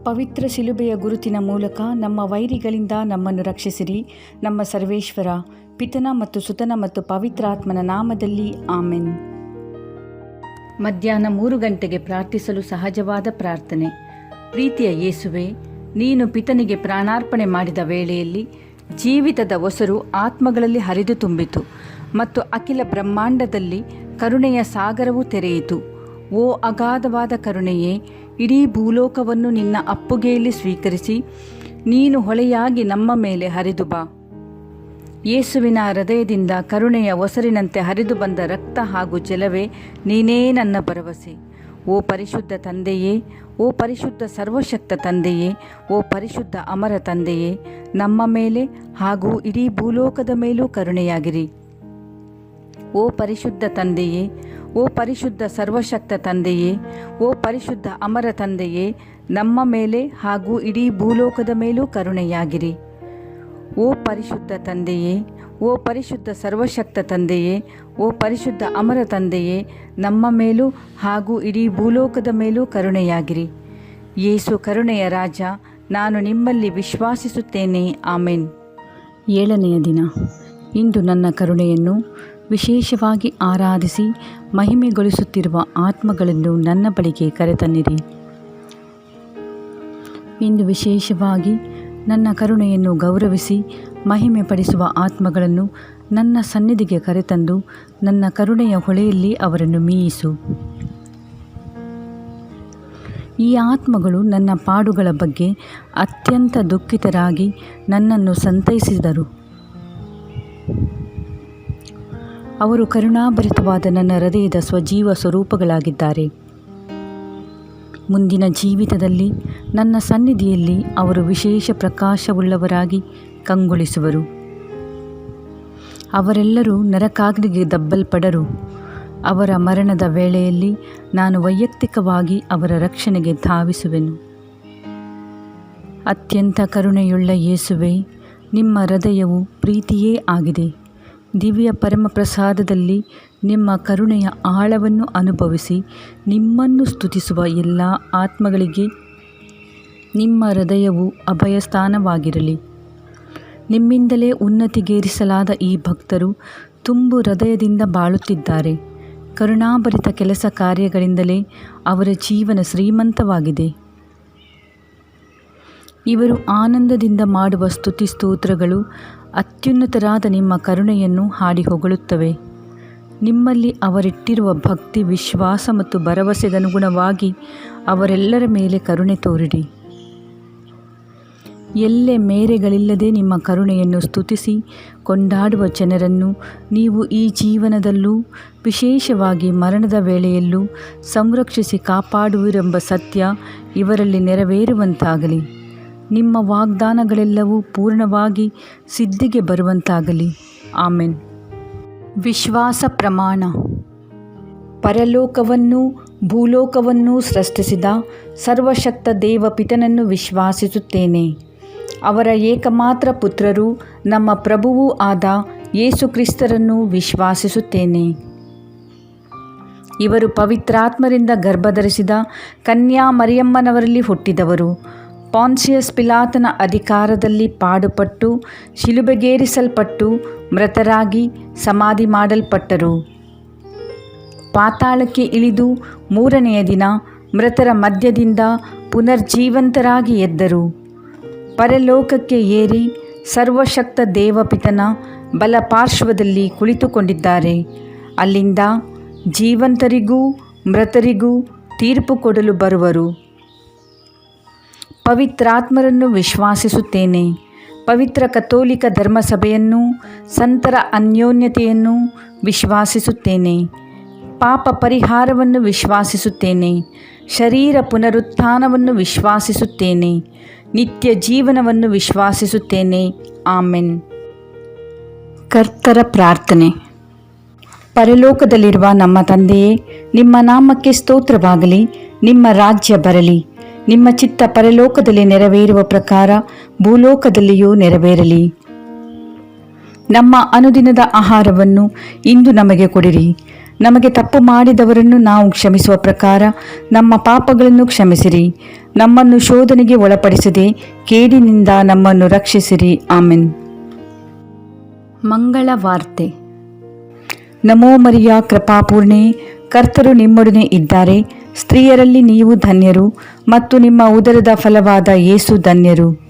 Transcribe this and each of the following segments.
ಪವಿತ್ರ ಶಿಲುಬೆಯ ಗುರುತಿನ ಮೂಲಕ ನಮ್ಮ ವೈರಿಗಳಿಂದ ನಮ್ಮನ್ನು ರಕ್ಷಿಸಿರಿ. ನಮ್ಮ ಸರ್ವೇಶ್ವರ, ಪಿತನ ಮತ್ತು ಸುತನ ಮತ್ತು ಪವಿತ್ರಾತ್ಮನ ನಾಮದಲ್ಲಿ ಆಮೆನ್. ಮಧ್ಯಾಹ್ನ 3 ಗಂಟೆಗೆ ಪ್ರಾರ್ಥಿಸಲು ಸಹಜವಾದ ಪ್ರಾರ್ಥನೆ. ಪ್ರೀತಿಯ ಯೇಸುವೆ, ನೀನು ಪಿತನಿಗೆ ಪ್ರಾಣಾರ್ಪಣೆ ಮಾಡಿದ ವೇಳೆಯಲ್ಲಿ ಜೀವಿತದ ಒಸರು ಆತ್ಮಗಳಲ್ಲಿ ಹರಿದು ತುಂಬಿತು ಮತ್ತು ಅಖಿಲ ಬ್ರಹ್ಮಾಂಡದಲ್ಲಿ ಕರುಣೆಯ ಸಾಗರವು ತೆರೆಯಿತು. ಓ ಅಗಾಧವಾದ ಕರುಣೆಯೇ, ಇಡೀ ಭೂಲೋಕವನ್ನು ನಿನ್ನ ಅಪ್ಪುಗೆಯಲ್ಲಿ ಸ್ವೀಕರಿಸಿ ನೀನು ಹೊಳೆಯಾಗಿ ನಮ್ಮ ಮೇಲೆ ಹರಿದು ಬಾ. ಯೇಸುವಿನ ಹೃದಯದಿಂದ ಕರುಣೆಯ ಒಸರಿನಂತೆ ಹರಿದು ಬಂದ ರಕ್ತ ಹಾಗೂ ಜಲವೇ ನೀನೇ ನನ್ನ ಭರವಸೆ. ಓ ಪರಿಶುದ್ಧ ತಂದೆಯೇ, ಓ ಪರಿಶುದ್ಧ ಸರ್ವಶಕ್ತ ತಂದೆಯೇ, ಓ ಪರಿಶುದ್ಧ ಅಮರ ತಂದೆಯೇ, ನಮ್ಮ ಮೇಲೆ ಹಾಗೂ ಇಡೀ ಭೂಲೋಕದ ಮೇಲೂ ಕರುಣೆಯಾಗಿರಿ. ಓ ಪರಿಶುದ್ಧ ತಂದೆಯೇ, ಓ ಪರಿಶುದ್ಧ ಸರ್ವಶಕ್ತ ತಂದೆಯೇ, ಓ ಪರಿಶುದ್ಧ ಅಮರ ತಂದೆಯೇ, ನಮ್ಮ ಮೇಲೆ ಹಾಗೂ ಇಡೀ ಭೂಲೋಕದ ಮೇಲೂ ಕರುಣೆಯಾಗಿರಿ. ಓ ಪರಿಶುದ್ಧ ತಂದೆಯೇ, ಓ ಪರಿಶುದ್ಧ ಸರ್ವಶಕ್ತ ತಂದೆಯೇ, ಓ ಪರಿಶುದ್ಧ ಅಮರ ತಂದೆಯೇ, ನಮ್ಮ ಮೇಲೂ ಹಾಗೂ ಇಡೀ ಭೂಲೋಕದ ಮೇಲೂ ಕರುಣೆಯಾಗಿರಿ. ಯೇಸು ಕರುಣೆಯ ರಾಜ, ನಾನು ನಿಮ್ಮಲ್ಲಿ ವಿಶ್ವಾಸಿಸುತ್ತೇನೆ. ಆಮೆನ್. 7ನೆಯ ದಿನ. ಇಂದು ನನ್ನ ಕರುಣೆಯನ್ನು ವಿಶೇಷವಾಗಿ ಆರಾಧಿಸಿ ಮಹಿಮೆಗೊಳಿಸುತ್ತಿರುವ ಆತ್ಮಗಳನ್ನು ನನ್ನ ಬಳಿಗೆ ಕರೆತನ್ನಿರಿ. ಇಂದು ವಿಶೇಷವಾಗಿ ನನ್ನ ಕರುಣೆಯನ್ನು ಗೌರವಿಸಿ ಮಹಿಮೆ ಪಡಿಸುವ ಆತ್ಮಗಳನ್ನು ನನ್ನ ಸನ್ನಿಧಿಗೆ ಕರೆತಂದು ನನ್ನ ಕರುಣೆಯ ಹೊಳೆಯಲ್ಲಿ ಅವರನ್ನು ಮೀಯಿಸು. ಈ ಆತ್ಮಗಳು ನನ್ನ ಪಾಡುಗಳ ಬಗ್ಗೆ ಅತ್ಯಂತ ದುಃಖಿತರಾಗಿ ನನ್ನನ್ನು ಸಂತೈಸಿದರು. ಅವರು ಕರುಣಾಭರಿತವಾದ ನನ್ನ ಹೃದಯದ ಸ್ವಜೀವ ಸ್ವರೂಪಗಳಾಗಿದ್ದಾರೆ. ಮುಂದಿನ ಜೀವಿತದಲ್ಲಿ ನನ್ನ ಸನ್ನಿಧಿಯಲ್ಲಿ ಅವರು ವಿಶೇಷ ಪ್ರಕಾಶವುಳ್ಳವರಾಗಿ ಕಂಗೊಳಿಸುವರು. ಅವರೆಲ್ಲರೂ ನರಕಾಗ್ನಿಗೆ ದಬ್ಬಲ್ಪಡರು. ಅವರ ಮರಣದ ವೇಳೆಯಲ್ಲಿ ನಾನು ವೈಯಕ್ತಿಕವಾಗಿ ಅವರ ರಕ್ಷಣೆಗೆ ಧಾವಿಸುವೆನು. ಅತ್ಯಂತ ಕರುಣೆಯುಳ್ಳ ಯೇಸುವೆ, ನಿಮ್ಮ ಹೃದಯವು ಪ್ರೀತಿಯೇ ಆಗಿದೆ. ದಿವ್ಯ ಪರಮಪ್ರಸಾದದಲ್ಲಿ ನಿಮ್ಮ ಕರುಣೆಯ ಆಳವನ್ನು ಅನುಭವಿಸಿ ನಿಮ್ಮನ್ನು ಸ್ತುತಿಸುವ ಎಲ್ಲ ಆತ್ಮಗಳಿಗೆ ನಿಮ್ಮ ಹೃದಯವು ಅಭಯಸ್ಥಾನವಾಗಿರಲಿ. ನಿಮ್ಮಿಂದಲೇ ಉನ್ನತಿಗೇರಿಸಲಾದ ಈ ಭಕ್ತರು ತುಂಬು ಹೃದಯದಿಂದ ಬಾಳುತ್ತಿದ್ದಾರೆ. ಕರುಣಾಭರಿತ ಕೆಲಸ ಕಾರ್ಯಗಳಿಂದಲೇ ಅವರ ಜೀವನ ಶ್ರೀಮಂತವಾಗಿದೆ. ಇವರು ಆನಂದದಿಂದ ಮಾಡುವ ಸ್ತುತಿ ಸ್ತೋತ್ರಗಳು ಅತ್ಯುನ್ನತರಾದ ನಿಮ್ಮ ಕರುಣೆಯನ್ನು ಹಾಡಿ ಹೊಗಳುತ್ತವೆ. ನಿಮ್ಮಲ್ಲಿ ಅವರಿಟ್ಟಿರುವ ಭಕ್ತಿ, ವಿಶ್ವಾಸ ಮತ್ತು ಭರವಸೆಗನುಗುಣವಾಗಿ ಅವರೆಲ್ಲರ ಮೇಲೆ ಕರುಣೆ ತೋರಿರಿ. ಎಲ್ಲೆ ಮೇರೆಗಳಿಲ್ಲದೆ ನಿಮ್ಮ ಕರುಣೆಯನ್ನು ಸ್ತುತಿಸಿ ಕೊಂಡಾಡುವ ಜನರನ್ನು ನೀವು ಈ ಜೀವನದಲ್ಲೂ ವಿಶೇಷವಾಗಿ ಮರಣದ ವೇಳೆಯಲ್ಲೂ ಸಂರಕ್ಷಿಸಿ ಕಾಪಾಡುವಿರೆಂಬ ಸತ್ಯ ಇವರಲ್ಲಿ ನೆರವೇರುವಂತಾಗಲಿ. ನಿಮ್ಮ ವಾಗ್ದಾನಗಳೆಲ್ಲವೂ ಪೂರ್ಣವಾಗಿ ಸಿದ್ಧಿಗೆ ಬರುವಂತಾಗಲಿ. ಆಮೆನ್. ವಿಶ್ವಾಸ ಪ್ರಮಾಣ. ಪರಲೋಕವನ್ನೂ ಭೂಲೋಕವನ್ನೂ ಸೃಷ್ಟಿಸಿದ ಸರ್ವಶಕ್ತ ದೇವ ಪಿತನನ್ನು ವಿಶ್ವಾಸಿಸುತ್ತೇನೆ. ಅವರ ಏಕಮಾತ್ರ ಪುತ್ರರೂ ನಮ್ಮ ಪ್ರಭುವೂ ಆದ ಯೇಸು ಕ್ರಿಸ್ತರನ್ನು ವಿಶ್ವಾಸಿಸುತ್ತೇನೆ. ಇವರು ಪವಿತ್ರಾತ್ಮರಿಂದ ಗರ್ಭಧರಿಸಿದ ಕನ್ಯಾ ಮರಿಯಮ್ಮನವರಲ್ಲಿ ಹುಟ್ಟಿದವರು. ಪಾನ್ಸಿಯಸ್ ಪಿಲಾತನ ಅಧಿಕಾರದಲ್ಲಿ ಪಾಡುಪಟ್ಟು ಶಿಲುಬೆಗೇರಿಸಲ್ಪಟ್ಟು ಮೃತರಾಗಿ ಸಮಾಧಿ ಮಾಡಲ್ಪಟ್ಟರು. ಪಾತಾಳಕ್ಕೆ ಇಳಿದು 3ನೆಯ ದಿನ ಮೃತರ ಮಧ್ಯದಿಂದ ಪುನರ್ಜೀವಂತರಾಗಿ ಎದ್ದರು. ಪರಲೋಕಕ್ಕೆ ಏರಿ ಸರ್ವಶಕ್ತ ದೇವಪಿತನ ಬಲಪಾರ್ಶ್ವದಲ್ಲಿ ಕುಳಿತುಕೊಂಡಿದ್ದಾರೆ. ಅಲ್ಲಿಂದ ಜೀವಂತರಿಗೂ ಮೃತರಿಗೂ ತೀರ್ಪು ಕೊಡಲು ಬರುವರು. ಪವಿತ್ರಾತ್ಮರನ್ನು ವಿಶ್ವಾಸಿಸುತ್ತೇನೆ. ಪವಿತ್ರ ಕಥೋಲಿಕ ಧರ್ಮಸಭೆಯನ್ನು, ಸಂತರ ಅನ್ಯೋನ್ಯತೆಯನ್ನು ವಿಶ್ವಾಸಿಸುತ್ತೇನೆ. ಪಾಪ ಪರಿಹಾರವನ್ನು ವಿಶ್ವಾಸಿಸುತ್ತೇನೆ. ಶರೀರ ಪುನರುತ್ಥಾನವನ್ನು ವಿಶ್ವಾಸಿಸುತ್ತೇನೆ. ನಿತ್ಯ ಜೀವನವನ್ನು ವಿಶ್ವಾಸಿಸುತ್ತೇನೆ. ಆಮೆನ್. ಕರ್ತರ ಪ್ರಾರ್ಥನೆ. ಪರಲೋಕದಲ್ಲಿರುವ ನಮ್ಮ ತಂದೆಯೇ, ನಿಮ್ಮ ನಾಮಕ್ಕೆ ಸ್ತೋತ್ರವಾಗಲಿ. ನಿಮ್ಮ ರಾಜ್ಯ ಬರಲಿ. ನಿಮ್ಮ ಚಿತ್ತ ಪರಲೋಕದಲ್ಲಿ ನೆರವೇರುವ ಪ್ರಕಾರ ಭೂಲೋಕದಲ್ಲಿಯೂ ನೆರವೇರಲಿ. ನಮ್ಮ ಅನುದಿನದ ಆಹಾರವನ್ನು ಇಂದು ನಮಗೆ ಕೊಡಿರಿ. ನಮಗೆ ತಪ್ಪು ಮಾಡಿದವರನ್ನು ನಾವು ಕ್ಷಮಿಸುವ ಪ್ರಕಾರ ನಮ್ಮ ಪಾಪಗಳನ್ನು ಕ್ಷಮಿಸಿರಿ. ನಮ್ಮನ್ನು ಶೋಧನೆಗೆ ಒಳಪಡಿಸದೆ ಕೇಡಿನಿಂದ ನಮ್ಮನ್ನು ರಕ್ಷಿಸಿರಿ. ಆಮೆನ್. ಮಂಗಳ ವಾರ್ತೆ. ನಮೋ ಮರಿಯ, ಕೃಪಾಪೂರ್ಣೆ, ಕರ್ತರು ನಿಮ್ಮೊಡನೆ ಇದ್ದಾರೆ. ಸ್ತ್ರೀಯರಲ್ಲಿ ನೀವು ಧನ್ಯರು, ಮತ್ತು ನಿಮ್ಮ ಉದರದ ಫಲವಾದ ಯೇಸು ಧನ್ಯರು.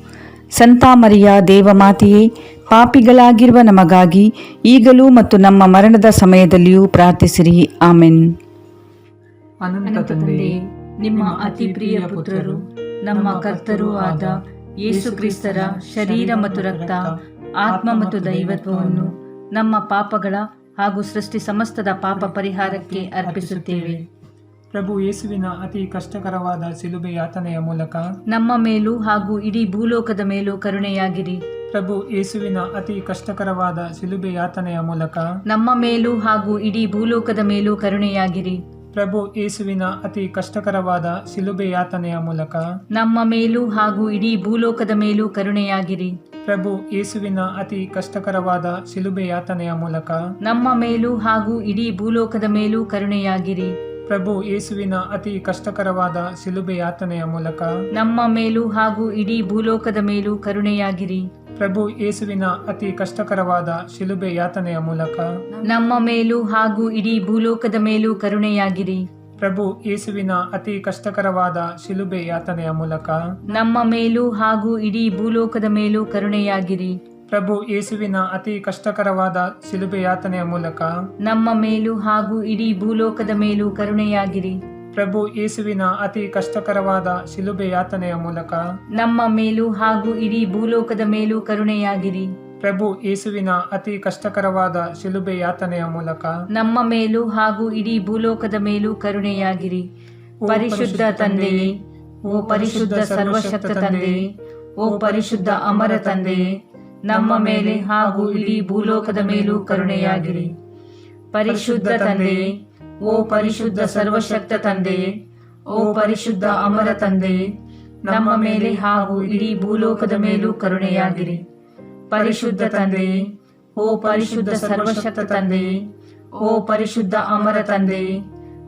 ಸಂತ ಮರಿಯ, ದೇವಮಾತೆಯೇ, ಪಾಪಿಗಳಾಗಿರುವ ನಮಗಾಗಿ ಈಗಲೂ ಮತ್ತು ನಮ್ಮ ಮರಣದ ಸಮಯದಲ್ಲಿಯೂ ಪ್ರಾರ್ಥಿಸಿರಿ. ಆಮೆನ್. ಅನಂತ ತಂದೆಯೇ, ನಿಮ್ಮ ಅತಿ ಪ್ರಿಯ ಪುತ್ರರು, ನಮ್ಮ ಕರ್ತರೂ ಆದ ಯೇಸು ಕ್ರಿಸ್ತರ ಶರೀರ ಮತ್ತು ರಕ್ತ, ಆತ್ಮ ಮತ್ತು ದೈವತ್ವವನ್ನು ನಮ್ಮ ಪಾಪಗಳ ಹಾಗೂ ಸೃಷ್ಟಿ ಸಮಸ್ತದ ಪಾಪ ಪರಿಹಾರಕ್ಕೆ ಅರ್ಪಿಸುತ್ತೇವೆ. ಪ್ರಭು ಯೇಸುವಿನ ಅತಿ ಕಷ್ಟಕರವಾದ ಶಿಲುಬೆ ಯಾತನೆಯ ಮೂಲಕ ನಮ್ಮ ಮೇಲೂ ಹಾಗೂ ಇಡೀ ಭೂಲೋಕದ ಮೇಲೂ ಕರುಣೆಯಾಗಿರಿ. ಪ್ರಭು ಯೇಸುವಿನ ಅತಿ ಕಷ್ಟಕರವಾದ ಶಿಲುಬೆ ಯಾತನೆಯ ಮೂಲಕ ನಮ್ಮ ಮೇಲೂ ಹಾಗೂ ಇಡೀ ಭೂಲೋಕದ ಮೇಲೂ ಕರುಣೆಯಾಗಿರಿ. ಪ್ರಭು ಯೇಸುವಿನ ಅತಿ ಕಷ್ಟಕರವಾದ ಶಿಲುಬೆ ಯಾತನೆಯ ಮೂಲಕ ನಮ್ಮ ಮೇಲೂ ಹಾಗೂ ಇಡೀ ಭೂಲೋಕದ ಮೇಲೂ ಕರುಣೆಯಾಗಿರಿ. ಪ್ರಭು ಯೇಸುವಿನ ಅತಿ ಕಷ್ಟಕರವಾದ ಶಿಲುಬೆ ಯಾತನೆಯ ಮೂಲಕ ನಮ್ಮ ಮೇಲೂ ಹಾಗೂ ಇಡೀ ಭೂಲೋಕದ ಮೇಲೂ ಕರುಣೆಯಾಗಿರಿ. ಪ್ರಭು ಯೇಸುವಿನ ಅತಿ ಕಷ್ಟಕರವಾದ ಶಿಲುಬೆ ಯಾತನೆಯ ಮೂಲಕ ನಮ್ಮ ಮೇಲೂ ಹಾಗೂ ಇಡೀ ಭೂಲೋಕದ ಮೇಲೂ ಕರುಣೆಯಾಗಿರಿ. ಪ್ರಭು ಯೇಸುವಿನ ಅತಿ ಕಷ್ಟಕರವಾದ ಶಿಲುಬೆ ಯಾತನೆಯ ಮೂಲಕ ನಮ್ಮ ಮೇಲೂ ಹಾಗೂ ಇಡೀ ಭೂಲೋಕದ ಮೇಲೂ ಕರುಣೆಯಾಗಿರಿ. ಪ್ರಭು ಯೇಸುವಿನ ಅತಿ ಕಷ್ಟಕರವಾದ ಶಿಲುಬೆ ಯಾತನೆಯ ಮೂಲಕ ನಮ್ಮ ಮೇಲೂ ಹಾಗೂ ಇಡೀ ಭೂಲೋಕದ ಮೇಲೂ ಕರುಣೆಯಾಗಿರಿ. ಪ್ರಭು ಯೇಸುವಿನ ಅತಿ ಕಷ್ಟಕರವಾದ ಶಿಲುಬೆ ಯಾತನೆಯ ಮೂಲಕ ನಮ್ಮ ಮೇಲೂ ಹಾಗೂ ಇಡೀ ಭೂಲೋಕದ ಮೇಲೂ ಕರುಣೆಯಾಗಿರಿ. ಪ್ರಭು ಯೇಸುವಿನ ಅತಿ ಕಷ್ಟಕರವಾದ ಶಿಲುಬೆ ಯಾತನೆಯ ಮೂಲಕ ನಮ್ಮ ಮೇಲೂ ಹಾಗೂ ಇಡೀ ಭೂಲೋಕದ ಮೇಲೂ ಕರುಣೆಯಾಗಿರಿ. ಪ್ರಭು ಯೇಸುವಿನ ಅತಿ ಕಷ್ಟಕರವಾದ ಶಿಲುಬೆ ಯಾತನೆಯ ಮೂಲಕ ನಮ್ಮ ಮೇಲೂ ಹಾಗೂ ಇಡೀ ಭೂಲೋಕದ ಮೇಲೂ ಕರುಣೆಯಾಗಿರಿ. ಪರಿಶುದ್ಧ ತಂದೆಯೇ, ಓ ಪರಿಶುದ್ಧ ಸರ್ವಶಕ್ತ ತಂದೆಯೇ, ಓ ಪರಿಶುದ್ಧ ಅಮರ ತಂದೆಯೇ, ನಮ್ಮ ಮೇಲೆ ಹಾಗೂ ಇಡೀ ಭೂಲೋಕದ ಮೇಲೂ ಕರುಣೆಯಾಗಿರಿ. ಪರಿಶುದ್ಧ ತಂದೆಯೇ, ಓ ಪರಿಶುದ್ಧ ಸರ್ವಶಕ್ತ ತಂದೆಯೇ, ಓ ಪರಿಶುದ್ಧ ಅಮರ ತಂದೆಯೇ, ನಮ್ಮ ಮೇಲೆ ಹಾಗೂ ಇಡೀ ಭೂಲೋಕದ ಮೇಲೂ ಕರುಣೆಯಾಗಿರಿ. ಪರಿಶುದ್ಧ ತಂದೆಯೇ, ಓ ಪರಿಶುದ್ಧ ಸರ್ವಶಕ್ತ ತಂದೆಯೇ, ಓ ಪರಿಶುದ್ಧ ಅಮರ ತಂದೆಯೇ,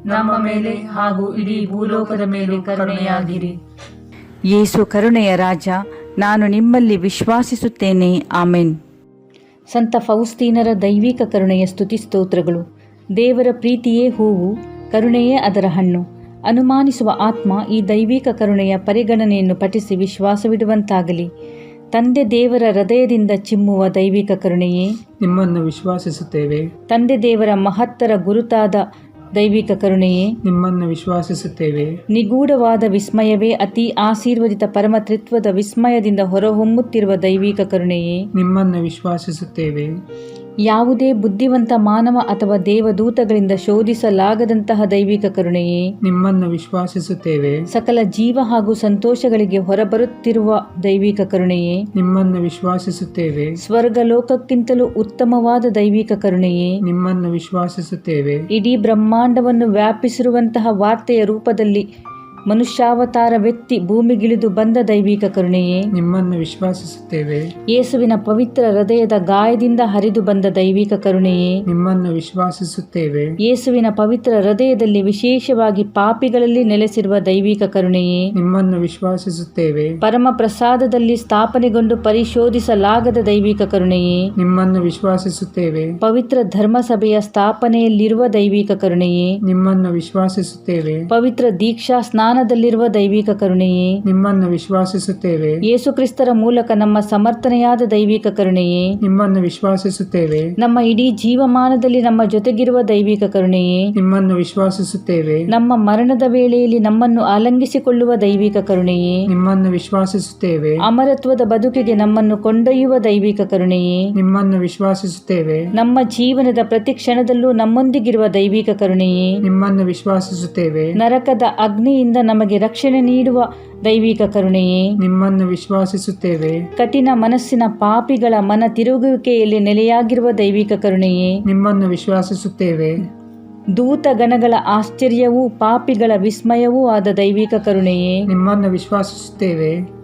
ನಮ್ಮ ಮೇಲೆ ಹಾಗೂ ಇಡೀ ಭೂಲೋಕದ ಮೇಲೆ ಕರುಣೆಯಾಗಿರಿ. ಯೇಸು ಕರುಣೆಯ ರಾಜ, ನಾನು ನಿಮ್ಮಲ್ಲಿ ವಿಶ್ವಾಸಿಸುತ್ತೇನೆ. ಆಮೆನ್. ಸಂತ ಫೌಸ್ತೀನರ ದೈವಿಕ ಕರುಣೆಯ ಸ್ತುತಿ ಸ್ತೋತ್ರಗಳು. ದೇವರ ಪ್ರೀತಿಯೇ ಹೂವು, ಕರುಣೆಯೇ ಅದರ ಹಣ್ಣು. ಅನುಮಾನಿಸುವ ಆತ್ಮ ಈ ದೈವಿಕ ಕರುಣೆಯ ಪರಿಗಣನೆಯನ್ನು ಪಠಿಸಿ ವಿಶ್ವಾಸವಿಡುವಂತಾಗಲಿ. ತಂದೆ ದೇವರ ಹೃದಯದಿಂದ ಚಿಮ್ಮುವ ದೈವಿಕ ಕರುಣೆಯೇ, ನಿಮ್ಮನ್ನು ವಿಶ್ವಾಸಿಸುತ್ತೇವೆ. ತಂದೆ ದೇವರ ಮಹತ್ತರ ಗುರುತಾದ ದೈವಿಕ ಕರುಣೆಯೇ, ನಿಮ್ಮನ್ನು ವಿಶ್ವಾಸಿಸುತ್ತೇವೆ. ನಿಗೂಢವಾದ ವಿಸ್ಮಯವೇ, ಅತಿ ಆಶೀರ್ವದಿತ ಪರಮತ್ರಿತ್ವದ ವಿಸ್ಮಯದಿಂದ ಹೊರಹೊಮ್ಮುತ್ತಿರುವ ದೈವಿಕ ಕರುಣೆಯೇ, ನಿಮ್ಮನ್ನು ವಿಶ್ವಾಸಿಸುತ್ತೇವೆ. ಯಾವುದೇ ಬುದ್ಧಿವಂತ ಮಾನವ ಅಥವಾ ದೇವದೂತಗಳಿಂದ ಶೋಧಿಸಲಾಗದಂತಹ ದೈವಿಕ ಕರುಣೆಯೇ, ನಿಮ್ಮನ್ನು ವಿಶ್ವಾಸಿಸುತ್ತೇವೆ. ಸಕಲ ಜೀವ ಹಾಗೂ ಸಂತೋಷಗಳಿಗೆ ಹೊರಬರುತ್ತಿರುವ ದೈವಿಕ ಕರುಣೆಯೇ, ನಿಮ್ಮನ್ನು ವಿಶ್ವಾಸಿಸುತ್ತೇವೆ. ಸ್ವರ್ಗಲೋಕಕ್ಕಿಂತಲೂ ಉತ್ತಮವಾದ ದೈವಿಕ ಕರುಣೆಯೇ, ನಿಮ್ಮನ್ನು ವಿಶ್ವಾಸಿಸುತ್ತೇವೆ. ಇಡೀ ಬ್ರಹ್ಮಾಂಡವನ್ನು ವ್ಯಾಪಿಸಿರುವಂತಹ ವಾರ್ತೆಯ ರೂಪದಲ್ಲಿ ಮನುಷ್ಯಾವತಾರವೆತ್ತಿ ಭೂಮಿಗಿಳಿದು ಬಂದ ದೈವಿಕ ಕರುಣೆಯೇ, ನಿಮ್ಮನ್ನು ವಿಶ್ವಾಸಿಸುತ್ತೇವೆ. ಯೇಸುವಿನ ಪವಿತ್ರ ಹೃದಯದ ಗಾಯದಿಂದ ಹರಿದು ಬಂದ ದೈವಿಕ ಕರುಣೆಯೇ, ನಿಮ್ಮನ್ನು ವಿಶ್ವಾಸಿಸುತ್ತೇವೆ. ಯೇಸುವಿನ ಪವಿತ್ರ ಹೃದಯದಲ್ಲಿ ವಿಶೇಷವಾಗಿ ಪಾಪಿಗಳಲ್ಲಿ ನೆಲೆಸಿರುವ ದೈವಿಕ ಕರುಣೆಯೇ, ನಿಮ್ಮನ್ನು ವಿಶ್ವಾಸಿಸುತ್ತೇವೆ. ಪರಮ ಪ್ರಸಾದದಲ್ಲಿ ಸ್ಥಾಪನೆಗೊಂಡು ಪರಿಶೋಧಿಸಲಾಗದ ದೈವಿಕ ಕರುಣೆಯೇ, ನಿಮ್ಮನ್ನು ವಿಶ್ವಾಸಿಸುತ್ತೇವೆ. ಪವಿತ್ರ ಧರ್ಮಸಭೆಯ ಸ್ಥಾಪನೆಯಲ್ಲಿರುವ ದೈವಿಕ ಕರುಣೆಯೇ, ನಿಮ್ಮನ್ನು ವಿಶ್ವಾಸಿಸುತ್ತೇವೆ. ಪವಿತ್ರ ದೀಕ್ಷಾ ಸ್ನಾನದಲ್ಲಿರುವ ದೈವಿಕ ಕರುಣೆಯೇ, ನಿಮ್ಮನ್ನು ವಿಶ್ವಾಸಿಸುತ್ತೇವೆ. ಯೇಸುಕ್ರಿಸ್ತರ ಮೂಲಕ ನಮ್ಮ ಸಮರ್ಥನೆಯಾದ ದೈವಿಕ ಕರುಣೆಯೇ, ನಿಮ್ಮನ್ನು ವಿಶ್ವಾಸಿಸುತ್ತೇವೆ. ನಮ್ಮ ಇಡೀ ಜೀವಮಾನದಲ್ಲಿ ನಮ್ಮ ಜೊತೆಗಿರುವ ದೈವಿಕ ಕರುಣೆಯೇ, ನಿಮ್ಮನ್ನು ವಿಶ್ವಾಸಿಸುತ್ತೇವೆ. ನಮ್ಮ ಮರಣದ ವೇಳೆಯಲ್ಲಿ ನಮ್ಮನ್ನು ಆಲಂಗಿಸಿಕೊಳ್ಳುವ ದೈವಿಕ ಕರುಣೆಯೇ, ನಿಮ್ಮನ್ನು ವಿಶ್ವಾಸಿಸುತ್ತೇವೆ. ಅಮರತ್ವದ ಬದುಕಿಗೆ ನಮ್ಮನ್ನು ಕೊಂಡೊಯ್ಯುವ ದೈವಿಕ ಕರುಣೆಯೇ, ನಿಮ್ಮನ್ನು ವಿಶ್ವಾಸಿಸುತ್ತೇವೆ. ನಮ್ಮ ಜೀವನದ ಪ್ರತಿ ಕ್ಷಣದಲ್ಲೂ ನಮ್ಮೊಂದಿಗಿರುವ ದೈವಿಕ ಕರುಣೆಯೇ, ನಿಮ್ಮನ್ನು ವಿಶ್ವಾಸಿಸುತ್ತೇವೆ. ನರಕದ ಅಗ್ನಿಯಿಂದ ನಮಗೆ ರಕ್ಷಣೆ ನೀಡುವ ದೈವಿಕ ಕರುಣೆಯೇ, ನಿಮ್ಮನ್ನು ವಿಶ್ವಾಸಿಸುತ್ತೇವೆ. ಕಠಿಣ ಮನಸ್ಸಿನ ಪಾಪಿಗಳ ಮನ ತಿರುಗುವಿಕೆಯಲ್ಲಿ ನೆಲೆಯಾಗಿರುವ ದೈವಿಕ ಕರುಣೆಯೇ, ನಿಮ್ಮನ್ನು ವಿಶ್ವಾಸಿಸುತ್ತೇವೆ. ದೂತಗಣಗಳ ಆಶ್ಚರ್ಯವೂ ಪಾಪಿಗಳ ವಿಸ್ಮಯವೂ ಆದ ದೈವಿಕ ಕರುಣೆಯೇ, ನಿಮ್ಮನ್ನು ವಿಶ್ವಾಸಿಸುತ್ತೇವೆ.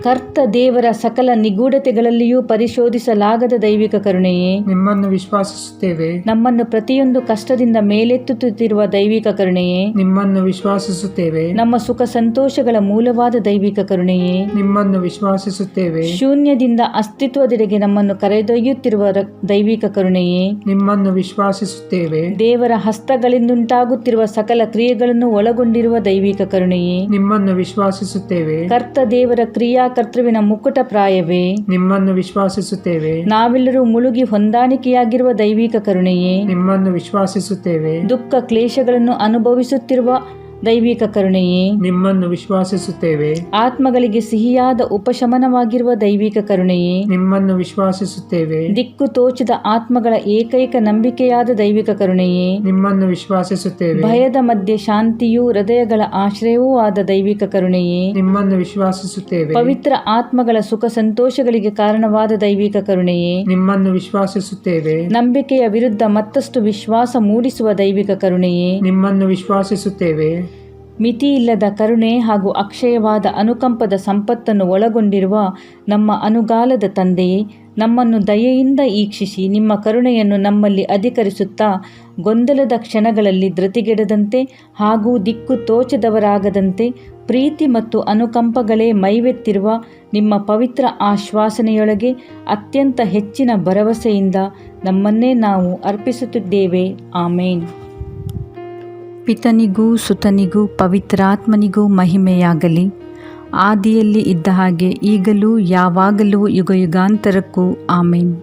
ಕರ್ತ ದೇವರ ಸಕಲ ನಿಗೂಢತೆಗಳಲ್ಲಿಯೂ ಪರಿಶೋಧಿಸಲಾಗದ ದೈವಿಕ ಕರುಣೆಯೇ, ನಿಮ್ಮನ್ನು ವಿಶ್ವಾಸಿಸುತ್ತೇವೆ. ನಮ್ಮನ್ನು ಪ್ರತಿಯೊಂದು ಕಷ್ಟದಿಂದ ಮೇಲೆತ್ತುತ್ತಿರುವ ದೈವಿಕ ಕರುಣೆಯೇ, ನಿಮ್ಮನ್ನು ವಿಶ್ವಾಸಿಸುತ್ತೇವೆ. ನಮ್ಮ ಸುಖ ಸಂತೋಷಗಳ ಮೂಲವಾದ ದೈವಿಕ ಕರುಣೆಯೇ, ನಿಮ್ಮನ್ನು ವಿಶ್ವಾಸಿಸುತ್ತೇವೆ. ಶೂನ್ಯದಿಂದ ಅಸ್ತಿತ್ವದೆಡೆಗೆ ನಮ್ಮನ್ನು ಕರೆದೊಯ್ಯುತ್ತಿರುವ ದೈವಿಕ ಕರುಣೆಯೇ, ನಿಮ್ಮನ್ನು ವಿಶ್ವಾಸಿಸುತ್ತೇವೆ. ದೇವರ ಹಸ್ತಗಳಿಂದುಂಟಾಗುತ್ತಿರುವ ಸಕಲ ಕ್ರಿಯೆಗಳನ್ನು ಒಳಗೊಂಡಿರುವ ದೈವಿಕ ಕರುಣೆಯೇ, ನಿಮ್ಮನ್ನು ವಿಶ್ವಾಸಿಸುತ್ತೇವೆ. ಕರ್ತ ದೇವರ ಕ್ರಿಯಾಕರ್ತೃವಿನ ಮುಕುಟ ಪ್ರಾಯವೇ, ನಿಮ್ಮನ್ನು ವಿಶ್ವಾಸಿಸುತ್ತೇವೆ. ನಾವೆಲ್ಲರೂ ಮುಳುಗಿ ಹೊಂದಾಣಿಕೆಯಾಗಿರುವ ದೈವಿಕ ಕರುಣೆಯೇ, ನಿಮ್ಮನ್ನು ವಿಶ್ವಾಸಿಸುತ್ತೇವೆ. ದುಃಖ ಕ್ಲೇಶಗಳನ್ನು ಅನುಭವಿಸುತ್ತಿರುವ ದೈವಿಕ ಕರುಣೆಯೇ, ನಿಮ್ಮನ್ನು ವಿಶ್ವಾಸಿಸುತ್ತೇವೆ. ಆತ್ಮಗಳಿಗೆ ಸಿಹಿಯಾದ ಉಪಶಮನವಾಗಿರುವ ದೈವಿಕ ಕರುಣೆಯೇ, ನಿಮ್ಮನ್ನು ವಿಶ್ವಾಸಿಸುತ್ತೇವೆ. ದಿಕ್ಕು ತೋಚದ ಆತ್ಮಗಳ ಏಕೈಕ ನಂಬಿಕೆಯಾದ ದೈವಿಕ ಕರುಣೆಯೇ, ನಿಮ್ಮನ್ನು ವಿಶ್ವಾಸಿಸುತ್ತೇವೆ. ಭಯದ ಮಧ್ಯೆ ಶಾಂತಿಯೂ ಹೃದಯಗಳ ಆಶ್ರಯವೂ ಆದ ದೈವಿಕ ಕರುಣೆಯೇ, ನಿಮ್ಮನ್ನು ವಿಶ್ವಾಸಿಸುತ್ತೇವೆ. ಪವಿತ್ರ ಆತ್ಮಗಳ ಸುಖ ಸಂತೋಷಗಳಿಗೆ ಕಾರಣವಾದ ದೈವಿಕ ಕರುಣೆಯೇ, ನಿಮ್ಮನ್ನು ವಿಶ್ವಾಸಿಸುತ್ತೇವೆ. ನಂಬಿಕೆಯ ವಿರುದ್ಧ ಮತ್ತಷ್ಟು ವಿಶ್ವಾಸ ಮೂಡಿಸುವ ದೈವಿಕ ಕರುಣೆಯೇ, ನಿಮ್ಮನ್ನು ವಿಶ್ವಾಸಿಸುತ್ತೇವೆ. ಮಿತಿಯಿಲ್ಲದ ಕರುಣೆ ಹಾಗೂ ಅಕ್ಷಯವಾದ ಅನುಕಂಪದ ಸಂಪತ್ತನ್ನು ಒಳಗೊಂಡಿರುವ ನಮ್ಮ ಅನುಗಾಲದ ತಂದೆಯೇ, ನಮ್ಮನ್ನು ದಯೆಯಿಂದ ಈಕ್ಷಿಸಿ ನಿಮ್ಮ ಕರುಣೆಯನ್ನು ನಮ್ಮಲ್ಲಿ ಅಧಿಕರಿಸುತ್ತಾ ಗೊಂದಲದ ಕ್ಷಣಗಳಲ್ಲಿ ಧೃತಿಗೆಡದಂತೆ ಹಾಗೂ ದಿಕ್ಕು ತೋಚದವರಾಗದಂತೆ ಪ್ರೀತಿ ಮತ್ತು ಅನುಕಂಪಗಳೇ ಮೈವೆತ್ತಿರುವ ನಿಮ್ಮ ಪವಿತ್ರ ಆಶ್ವಾಸನೆಯೊಳಗೆ ಅತ್ಯಂತ ಹೆಚ್ಚಿನ ಭರವಸೆಯಿಂದ ನಮ್ಮನ್ನೇ ನಾವು ಅರ್ಪಿಸುತ್ತಿದ್ದೇವೆ. ಆಮೇನ್. ಪಿತನಿಗೂ ಸುತನಿಗೂ ಪವಿತ್ರಾತ್ಮನಿಗೂ ಮಹಿಮೆಯಾಗಲಿ, ಆದಿಯಲ್ಲಿ ಇದ್ದ ಹಾಗೆ ಈಗಲೂ ಯಾವಾಗಲೂ ಯುಗಯುಗಾಂತರಕ್ಕೂ ಆಮೇನ್.